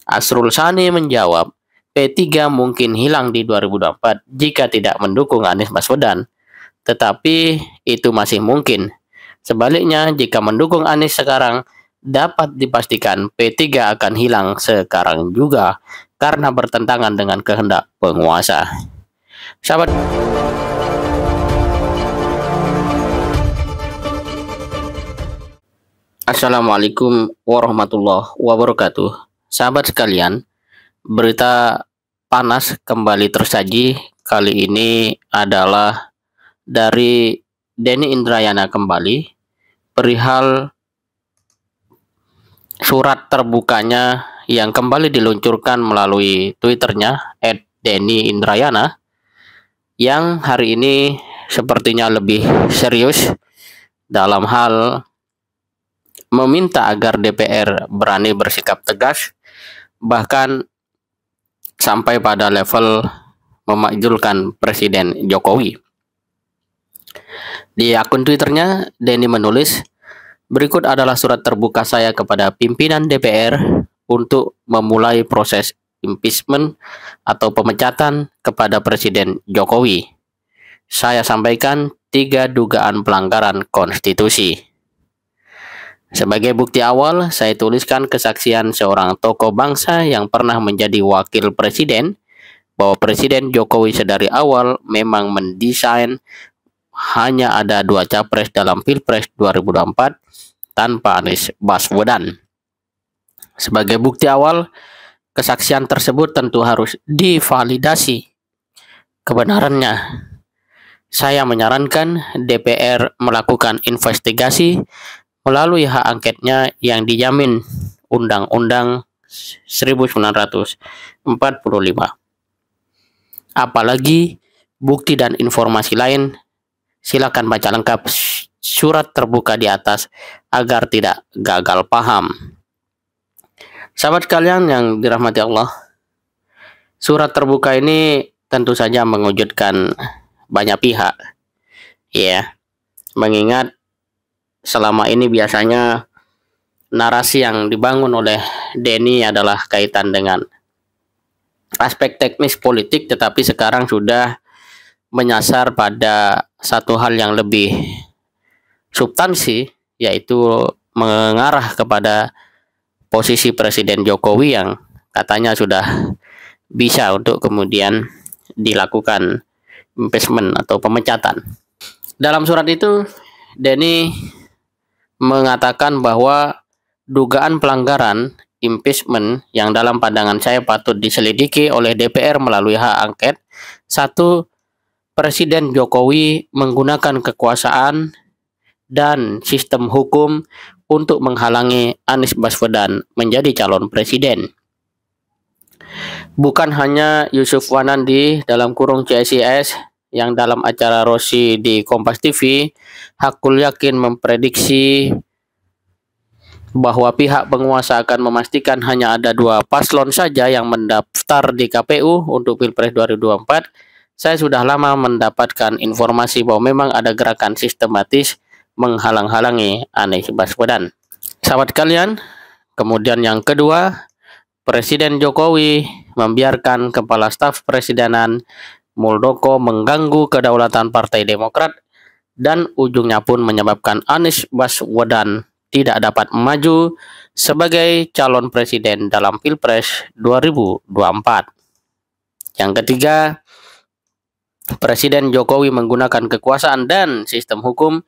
Asrul Sani menjawab, P3 mungkin hilang di 2024 jika tidak mendukung Anies Baswedan, tetapi itu masih mungkin. Sebaliknya, jika mendukung Anies sekarang, dapat dipastikan P3 akan hilang sekarang juga karena bertentangan dengan kehendak penguasa. Sahabat Assalamualaikum warahmatullahi wabarakatuh. Sahabat sekalian, berita panas kembali tersaji. Kali ini adalah dari Denny Indrayana kembali perihal surat terbukanya yang kembali diluncurkan melalui Twitternya @denny_indrayana yang hari ini sepertinya lebih serius dalam hal meminta agar DPR berani bersikap tegas, bahkan sampai pada level memakzulkan Presiden Jokowi. Di akun Twitternya, Denny menulis, berikut adalah surat terbuka saya kepada pimpinan DPR untuk memulai proses impeachment atau pemecatan kepada Presiden Jokowi. Saya sampaikan 3 dugaan pelanggaran konstitusi. Sebagai bukti awal, saya tuliskan kesaksian seorang tokoh bangsa yang pernah menjadi wakil presiden bahwa Presiden Jokowi sedari awal memang mendesain hanya ada 2 capres dalam Pilpres 2024 tanpa Anies Baswedan. Sebagai bukti awal, kesaksian tersebut tentu harus divalidasi kebenarannya. Saya menyarankan DPR melakukan investigasi melalui hak angketnya yang dijamin Undang-Undang 1945. Apalagi bukti dan informasi lain, silakan baca lengkap surat terbuka di atas agar tidak gagal paham. Sahabat sekalian yang dirahmati Allah, surat terbuka ini tentu saja mengejutkan banyak pihak. Ya, mengingat selama ini biasanya narasi yang dibangun oleh Denny adalah kaitan dengan aspek teknis politik, tetapi sekarang sudah menyasar pada satu hal yang lebih substansi, yaitu mengarah kepada posisi Presiden Jokowi yang katanya sudah bisa untuk kemudian dilakukan impeachment atau pemecatan. Dalam surat itu, Denny mengatakan bahwa dugaan pelanggaran impeachment yang dalam pandangan saya patut diselidiki oleh DPR melalui hak angket. 1. Presiden Jokowi menggunakan kekuasaan dan sistem hukum untuk menghalangi Anies Baswedan menjadi calon presiden. Bukan hanya Yusuf Wanandi dalam kurung CSIS yang dalam acara Rossi di Kompas TV, Hakul Yakin memprediksi bahwa pihak penguasa akan memastikan hanya ada 2 paslon saja yang mendaftar di KPU untuk Pilpres 2024. Saya sudah lama mendapatkan informasi bahwa memang ada gerakan sistematis menghalang-halangi Anies Baswedan. Sahabat kalian, kemudian yang kedua, Presiden Jokowi membiarkan Kepala Staf Presidenan Muldoko mengganggu kedaulatan Partai Demokrat dan ujungnya pun menyebabkan Anies Baswedan tidak dapat maju sebagai calon presiden dalam Pilpres 2024. Yang ketiga, Presiden Jokowi menggunakan kekuasaan dan sistem hukum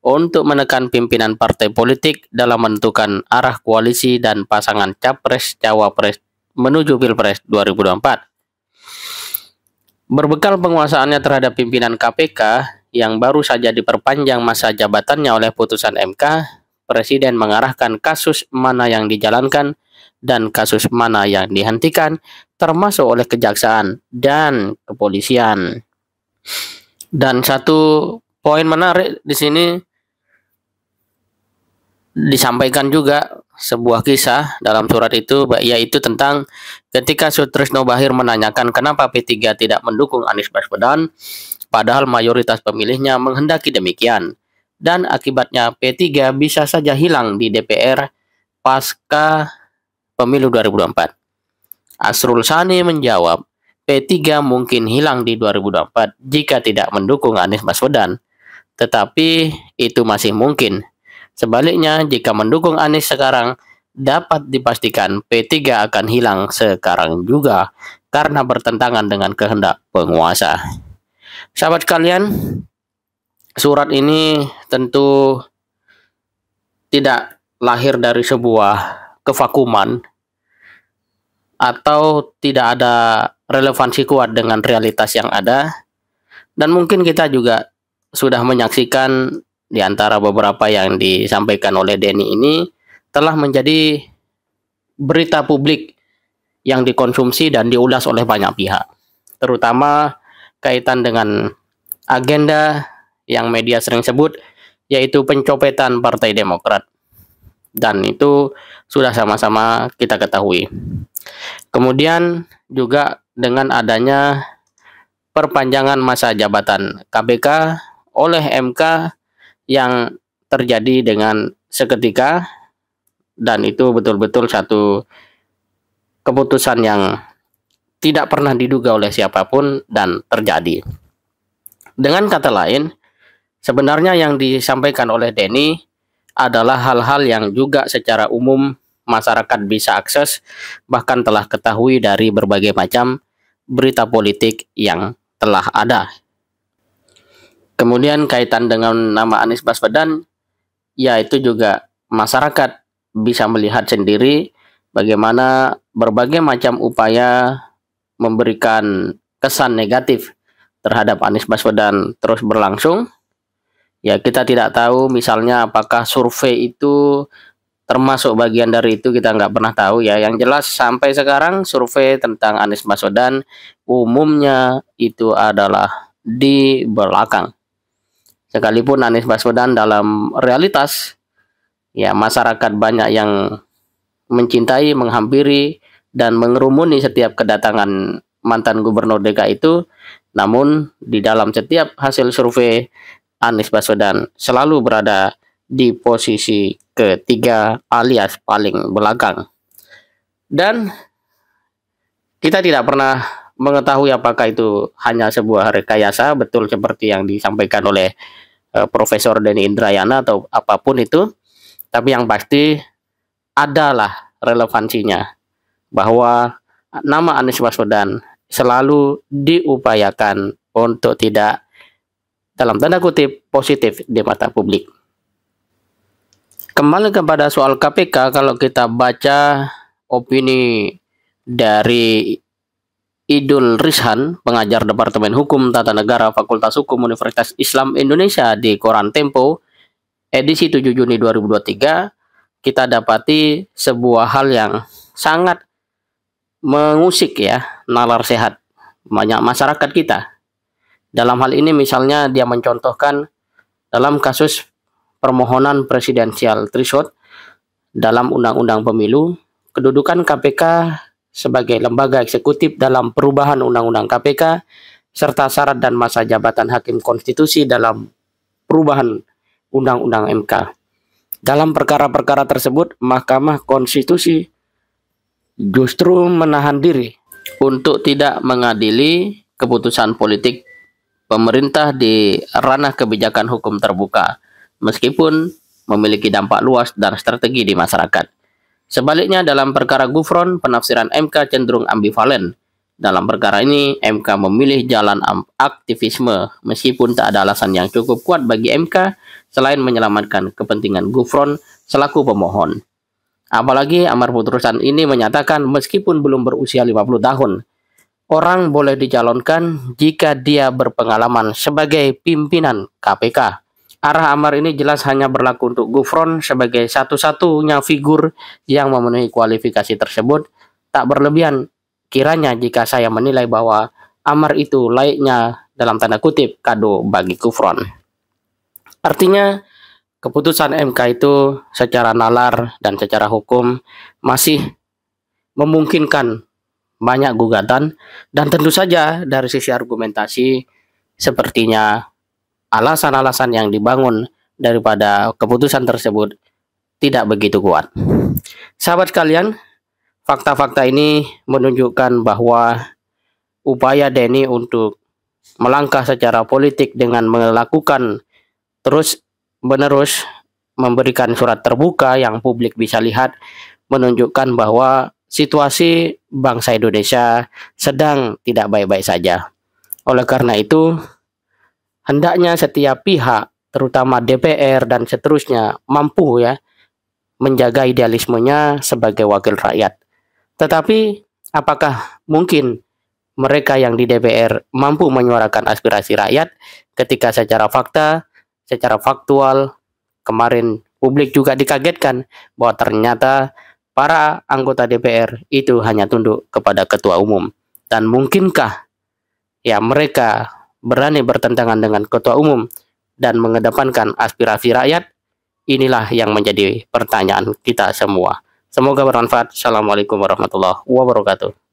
untuk menekan pimpinan partai politik dalam menentukan arah koalisi dan pasangan capres-cawapres menuju Pilpres 2024. Berbekal penguasaannya terhadap pimpinan KPK yang baru saja diperpanjang masa jabatannya oleh putusan MK, Presiden mengarahkan kasus mana yang dijalankan dan kasus mana yang dihentikan, termasuk oleh kejaksaan dan kepolisian. Dan satu poin menarik di sini disampaikan juga sebuah kisah dalam surat itu, yaitu tentang ketika Sutrisno Bahir menanyakan kenapa P3 tidak mendukung Anies Baswedan, padahal mayoritas pemilihnya menghendaki demikian. Dan akibatnya P3 bisa saja hilang di DPR pasca pemilu 2024. Asrul Sani menjawab, P3 mungkin hilang di 2024 jika tidak mendukung Anies Baswedan, tetapi itu masih mungkin. Sebaliknya, jika mendukung Anies sekarang, dapat dipastikan P3 akan hilang sekarang juga karena bertentangan dengan kehendak penguasa. Sahabat sekalian, surat ini tentu tidak lahir dari sebuah kevakuman atau tidak ada relevansi kuat dengan realitas yang ada, dan mungkin kita juga sudah menyaksikan di antara beberapa yang disampaikan oleh Denny ini telah menjadi berita publik yang dikonsumsi dan diulas oleh banyak pihak, terutama kaitan dengan agenda yang media sering sebut, yaitu pencopetan Partai Demokrat. Dan itu sudah sama-sama kita ketahui. Kemudian juga dengan adanya perpanjangan masa jabatan KPK oleh MK yang terjadi dengan seketika, dan itu betul-betul satu keputusan yang tidak pernah diduga oleh siapapun dan terjadi. Dengan kata lain, sebenarnya yang disampaikan oleh Denny adalah hal-hal yang juga secara umum masyarakat bisa akses, bahkan telah ketahui dari berbagai macam berita politik yang telah ada. Kemudian kaitan dengan nama Anies Baswedan, ya itu juga masyarakat bisa melihat sendiri bagaimana berbagai macam upaya memberikan kesan negatif terhadap Anies Baswedan terus berlangsung. Ya, kita tidak tahu misalnya apakah survei itu termasuk bagian dari itu, kita nggak pernah tahu ya. Yang jelas sampai sekarang survei tentang Anies Baswedan umumnya itu adalah di belakang. Sekalipun Anies Baswedan dalam realitas, ya masyarakat banyak yang mencintai, menghampiri, dan mengerumuni setiap kedatangan mantan gubernur DKI itu, namun di dalam setiap hasil survei Anies Baswedan selalu berada di posisi ketiga alias paling belakang. Dan kita tidak pernah mengetahui apakah itu hanya sebuah rekayasa, betul seperti yang disampaikan oleh Profesor Denny Indrayana atau apapun itu. Tapi yang pasti adalah relevansinya bahwa nama Anies Baswedan selalu diupayakan untuk tidak, dalam tanda kutip, positif di mata publik. Kembali kepada soal KPK, kalau kita baca opini dari Idul Rizhan, pengajar Departemen Hukum Tata Negara Fakultas Hukum Universitas Islam Indonesia di Koran Tempo, edisi 7 Juni 2023, kita dapati sebuah hal yang sangat mengusik ya nalar sehat banyak masyarakat kita. Dalam hal ini misalnya dia mencontohkan dalam kasus permohonan presidensial threshold dalam Undang-Undang Pemilu, kedudukan KPK sebagai lembaga eksekutif dalam perubahan Undang-Undang KPK, serta syarat dan masa jabatan Hakim Konstitusi dalam perubahan Undang-Undang MK. Dalam perkara-perkara tersebut, Mahkamah Konstitusi justru menahan diri untuk tidak mengadili keputusan politik pemerintah di ranah kebijakan hukum terbuka, meskipun memiliki dampak luas dan strategi di masyarakat. Sebaliknya, dalam perkara Gufron, penafsiran MK cenderung ambivalen. Dalam perkara ini, MK memilih jalan aktivisme, meskipun tak ada alasan yang cukup kuat bagi MK selain menyelamatkan kepentingan Gufron selaku pemohon. Apalagi amar putusan ini menyatakan meskipun belum berusia 50 tahun, orang boleh dicalonkan jika dia berpengalaman sebagai pimpinan KPK. Arah amar ini jelas hanya berlaku untuk Gufron sebagai satu-satunya figur yang memenuhi kualifikasi tersebut. Tak berlebihan kiranya jika saya menilai bahwa amar itu layaknya dalam tanda kutip kado bagi Gufron. Artinya keputusan MK itu secara nalar dan secara hukum masih memungkinkan banyak gugatan, dan tentu saja dari sisi argumentasi sepertinya alasan-alasan yang dibangun daripada keputusan tersebut tidak begitu kuat. Sahabat sekalian, Fakta-fakta ini menunjukkan bahwa upaya Denny untuk melangkah secara politik dengan melakukan terus-menerus memberikan surat terbuka yang publik bisa lihat menunjukkan bahwa situasi bangsa Indonesia sedang tidak baik-baik saja. Oleh karena itu, hendaknya setiap pihak, terutama DPR dan seterusnya, mampu ya menjaga idealismenya sebagai wakil rakyat. Tetapi apakah mungkin mereka yang di DPR mampu menyuarakan aspirasi rakyat ketika secara fakta, secara faktual, kemarin publik juga dikagetkan bahwa ternyata para anggota DPR itu hanya tunduk kepada ketua umum. Dan mungkinkah ya mereka berani bertentangan dengan ketua umum dan mengedepankan aspirasi rakyat? Inilah yang menjadi pertanyaan kita semua. Semoga bermanfaat. Assalamualaikum warahmatullahi wabarakatuh.